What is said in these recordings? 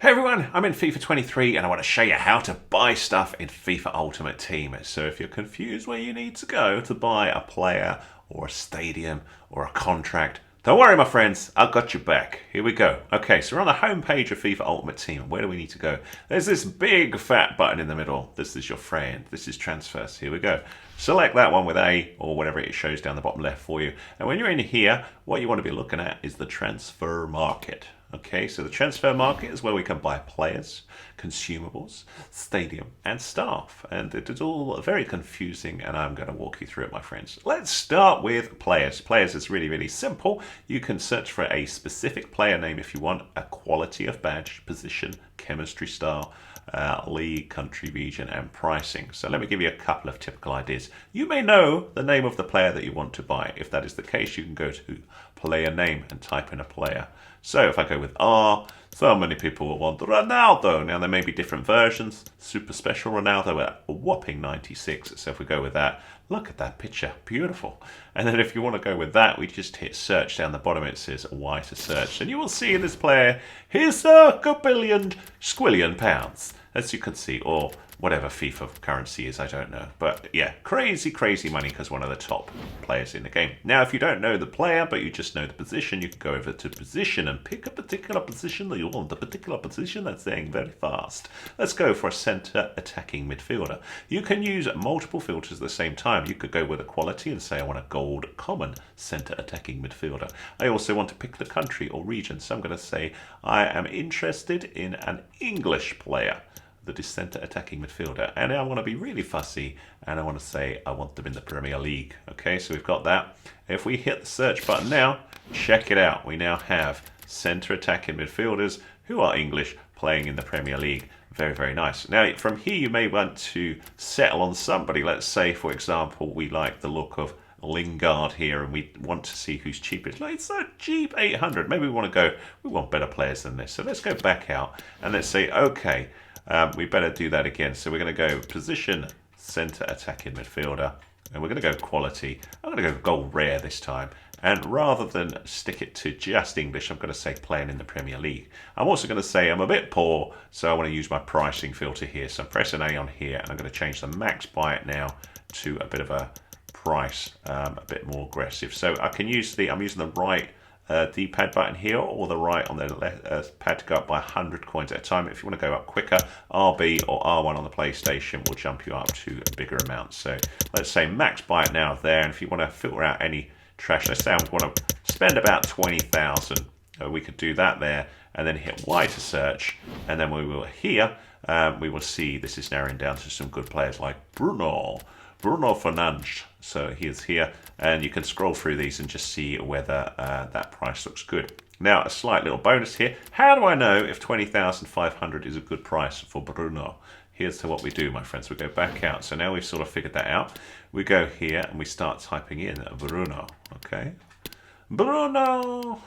Hey everyone, I'm in FIFA 23 and I want to show you how to buy stuff in FIFA Ultimate Team. So if you're confused where you need to go to buy a player or a stadium or a contract, don't worry my friends, I've got your back. Here we go. Okay, so we're on the home page of FIFA Ultimate Team. Where do we need to go? There's this big fat button in the middle. This is your friend. This is transfers. Here we go. Select that one with A or whatever it shows down the bottom left for you. And when you're in here, what you want to be looking at is the transfer market. Okay, so the transfer market is where we can buy players, consumables, stadium, and staff. And it is all very confusing, and I'm going to walk you through it, my friends. Let's start with players. Players is really, really simple. You can search for a specific player name if you want, a quality of badge, position, chemistry style, league, country, region, and pricing. So let me give you a couple of typical ideas. You may know the name of the player that you want to buy. If that is the case, you can go to player name and type in a player. So if I go with R, so many people will want Ronaldo. Now there may be different versions. Super special Ronaldo at a whopping 96. So if we go with that, look at that picture, beautiful. And then if you want to go with that, we just hit search down the bottom. It says Y to search, and you will see in this player, here's a billion squillion pounds, as you can see, or whatever FIFA currency is, I don't know. But yeah, crazy, crazy money because one of the top players in the game. Now, if you don't know the player, but you just know the position, you can go over to position and pick a particular position that you want. The particular position that's saying very fast. Let's go for a center attacking midfielder. You can use multiple filters at the same time. You could go with a quality and say I want a gold common center attacking midfielder. I also want to pick the country or region. So I'm going to say I am interested in an English player, the center attacking midfielder, and I want to be really fussy and I want to say I want them in the Premier League. Okay, so we've got that. If we hit the search button now, check it out. We now have center attacking midfielders who are English playing in the Premier League. Very, very nice. Now from here you may want to settle on somebody. Let's say, for example, we like the look of Lingard here and we want to see who's cheapest. Like, it's so cheap, 800. Maybe we want to go, we want better players than this. So let's go back out and let's say, okay, we better do that again. So we're going to go position, center attacking midfielder, and we're going to go quality. I'm going to go gold rare this time. And rather than stick it to just English, I'm going to say playing in the Premier League. I'm also going to say I'm a bit poor, so I want to use my pricing filter here. So I'm pressing A on here, and I'm going to change the max buy it now to a bit of a price, a bit more aggressive. So I can use I'm using the right D-pad button here or the right on the left pad to go up by 100 coins at a time. If you want to go up quicker, RB or R1 on the PlayStation will jump you up to bigger amounts. So let's say max buy it now there, and if you want to filter out any trash, let's say I want to spend about 20,000, we could do that there and then hit Y to search, and then we will here, we will see this is narrowing down to some good players like Bruno Fernandes. So he is here, and you can scroll through these and just see whether that price looks good. Now, a slight little bonus here. How do I know if 20,500 is a good price for Bruno? Here's what we do, my friends. We go back out. So now we've sort of figured that out. We go here and we start typing in Bruno. Okay, Bruno.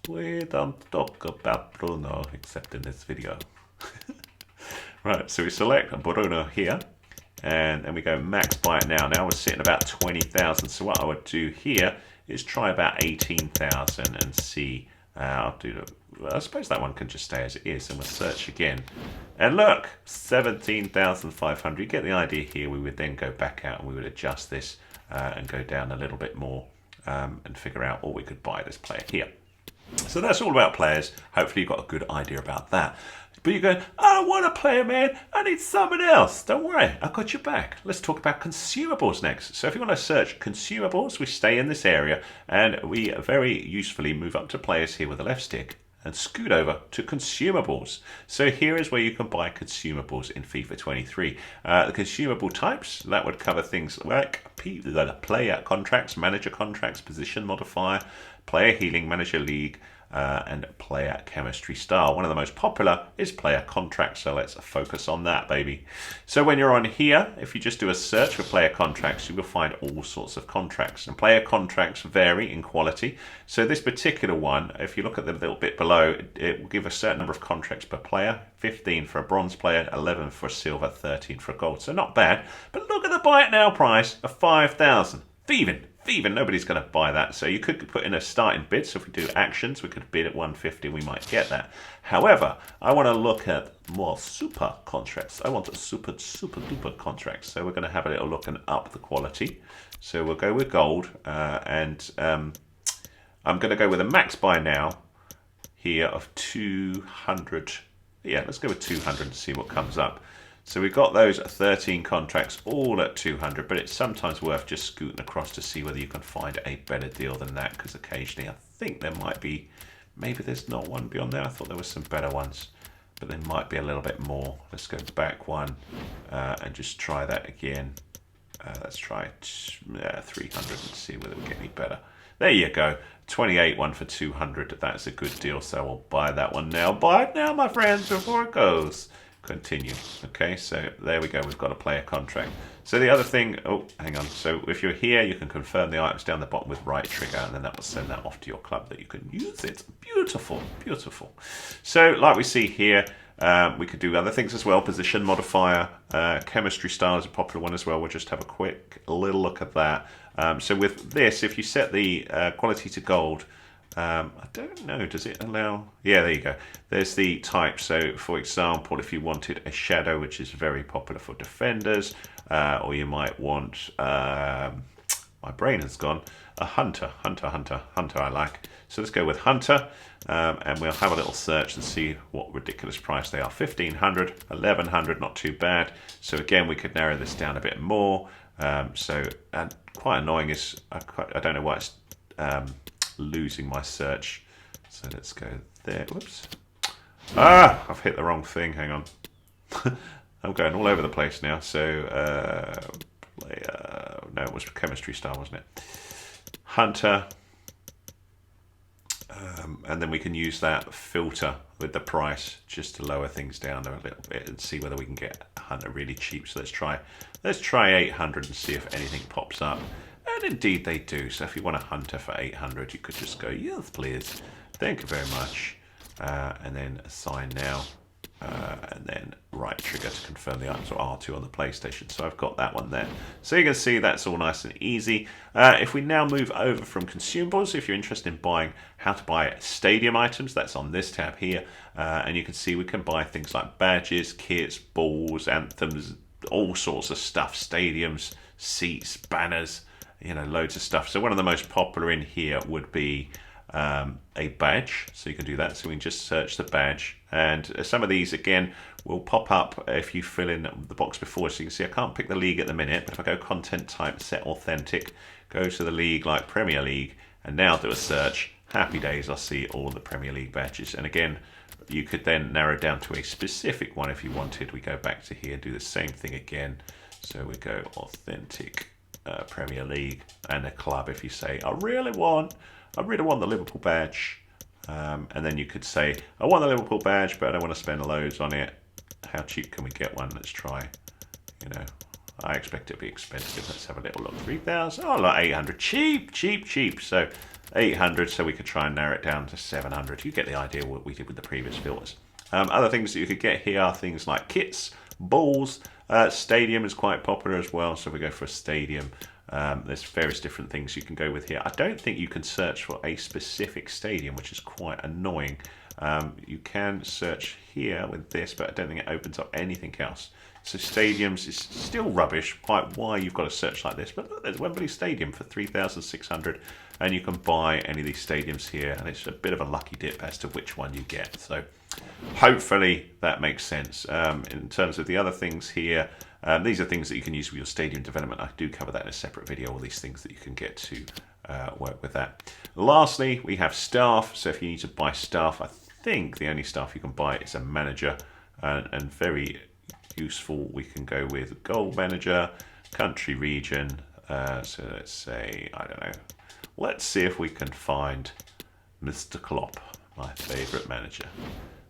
We don't talk about Bruno except in this video. Right. So we select Bruno here. And then we go max buy it now. Now we're sitting about 20,000. So what I would do here is try about 18,000 and see. I'll do I suppose that one can just stay as it is, and we'll search again. And look, 17,500. You get the idea here. We would then go back out and we would adjust this and go down a little bit more and figure out what we could buy this player here. So that's all about players. Hopefully you've got a good idea about that. But you're going, I don't want a player, man. I need someone else. Don't worry, I've got your back. Let's talk about consumables next. So if you want to search consumables, we stay in this area and we very usefully move up to players here with the left stick and scoot over to consumables. So here is where you can buy consumables in FIFA 23. The consumable types, that would cover things like player contracts, manager contracts, position modifier, player healing, manager league, and player chemistry style. One of the most popular is player contracts, so let's focus on that, baby. So when you're on here, if you just do a search for player contracts, you will find all sorts of contracts, and player contracts vary in quality. So this particular one, if you look at the little bit below, it will give a certain number of contracts per player. 15 for a bronze player, 11 for a silver, 13 for a gold. So not bad, but look at the buy it now price of 5,000. Thieving. even nobody's going to buy that. So you could put in a starting bid. So if we do actions, we could bid at 150, we might get that. However, I want to look at more super contracts. I want a super duper contracts. So we're going to have a little look and up the quality. So we'll go with gold, and I'm going to go with a max buy now here of 200. Yeah, let's go with 200 and see what comes up. So we've got those 13 contracts all at 200, but it's sometimes worth just scooting across to see whether you can find a better deal than that, because occasionally I think there might be, maybe there's not one beyond there. I thought there were some better ones, but there might be a little bit more. Let's go back one and just try that again. Let's try 300 and see whether we get any better. There you go. 28 one for 200. That's a good deal, so we'll buy that one now. Buy it now, my friends, before it goes. Continue. Okay, so there we go. We've got a player contract. So the other thing, oh, hang on. So if you're here, you can confirm the items down the bottom with right trigger, and then that will send that off to your club that you can use it. Beautiful, beautiful. So like we see here, we could do other things as well. Position modifier, chemistry style is a popular one as well. We'll just have a quick little look at that. So with this, if you set the quality to gold, I don't know, does it allow? Yeah, there you go. There's the type. So for example, if you wanted a shadow, which is very popular for defenders, or you might want, my brain has gone, a hunter I like. So let's go with hunter, and we'll have a little search and see what ridiculous price they are. 1500, 1100, not too bad. So again, we could narrow this down a bit more. And quite annoying is, I don't know why it's losing my search. So let's go there. Whoops. I've hit the wrong thing. Hang on. I'm going all over the place now. So, no, it was chemistry style, wasn't it? Hunter. And then we can use that filter with the price just to lower things down a little bit and see whether we can get a hunter really cheap. So let's try 800 and see if anything pops up. And indeed they do. So if you want a hunter for 800, you could just go, yes, please. Thank you very much. And then assign now. And then right trigger to confirm the items, or R2 on the PlayStation. So I've got that one there. So you can see that's all nice and easy. If we now move over from consumables, if you're interested in buying how to buy stadium items, that's on this tab here. And you can see we can buy things like badges, kits, balls, anthems, all sorts of stuff, stadiums, seats, banners, you know, loads of stuff. So one of the most popular in here would be a badge, so you can do that. So we can just search the badge, and some of these again will pop up if you fill in the box before. So you can see I can't pick the league at the minute, but if I go content type, set authentic, go to the league like Premier League, and now do a search, happy days, I'll see all the Premier League badges. And again, you could then narrow down to a specific one if you wanted. We go back to here, do the same thing again. So we go authentic Premier League, and a club if you say I really want the Liverpool badge, and then you could say I want the Liverpool badge, but I don't want to spend loads on it. How cheap can we get one? Let's try. You know, I expect it to be expensive. Let's have a little look. 3,000. Oh, like 800. Cheap. So 800. So we could try and narrow it down to 700. You get the idea what we did with the previous filters. Other things that you could get here are things like kits, balls. Stadium is quite popular as well. So if we go for a stadium. There's various different things you can go with here. I don't think you can search for a specific stadium, which is quite annoying. You can search here with this, but I don't think it opens up anything else. So stadiums is still rubbish, quite why you've got a search like this. But look, there's Wembley Stadium for 3,600, and you can buy any of these stadiums here, and it's a bit of a lucky dip as to which one you get. So hopefully that makes sense. In terms of the other things here, these are things that you can use with your stadium development. I do cover that in a separate video, all these things that you can get to work with that. Lastly, we have staff. So if you need to buy staff, I think the only staff you can buy is a manager, and very useful. We can go with goal manager, country region. So let's say, I don't know, let's see if we can find Mr. Klopp, my favourite manager.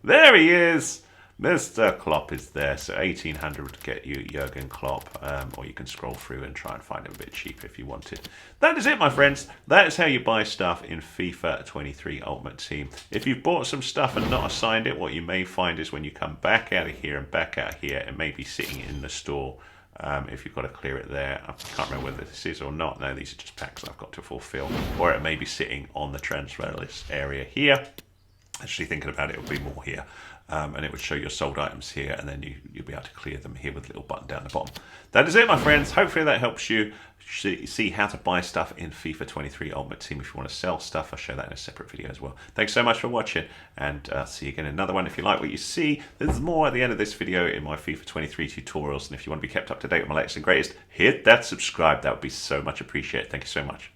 There he is! Mr. Klopp is there, so 1,800 would get you Jurgen Klopp, or you can scroll through and try and find him a bit cheaper if you wanted. That is it, my friends. That is how you buy stuff in FIFA 23 Ultimate Team. If you've bought some stuff and not assigned it, what you may find is when you come back out of here and back out here, it may be sitting in the store if you've got to clear it there. I can't remember whether this is or not. No, these are just packs I've got to fulfill. Or it may be sitting on the transfer list area here. Actually thinking about it, it'll be more here. And it would show your sold items here, and then you'll be able to clear them here with a little button down the bottom. That is it, my friends. Hopefully that helps you see how to buy stuff in FIFA 23 Ultimate Team. If you want to sell stuff, I'll show that in a separate video as well. Thanks so much for watching, and see you again in another one. If you like what you see, there's more at the end of this video in my FIFA 23 tutorials, and if you want to be kept up to date with my latest and greatest, hit that subscribe. That would be so much appreciated. Thank you so much.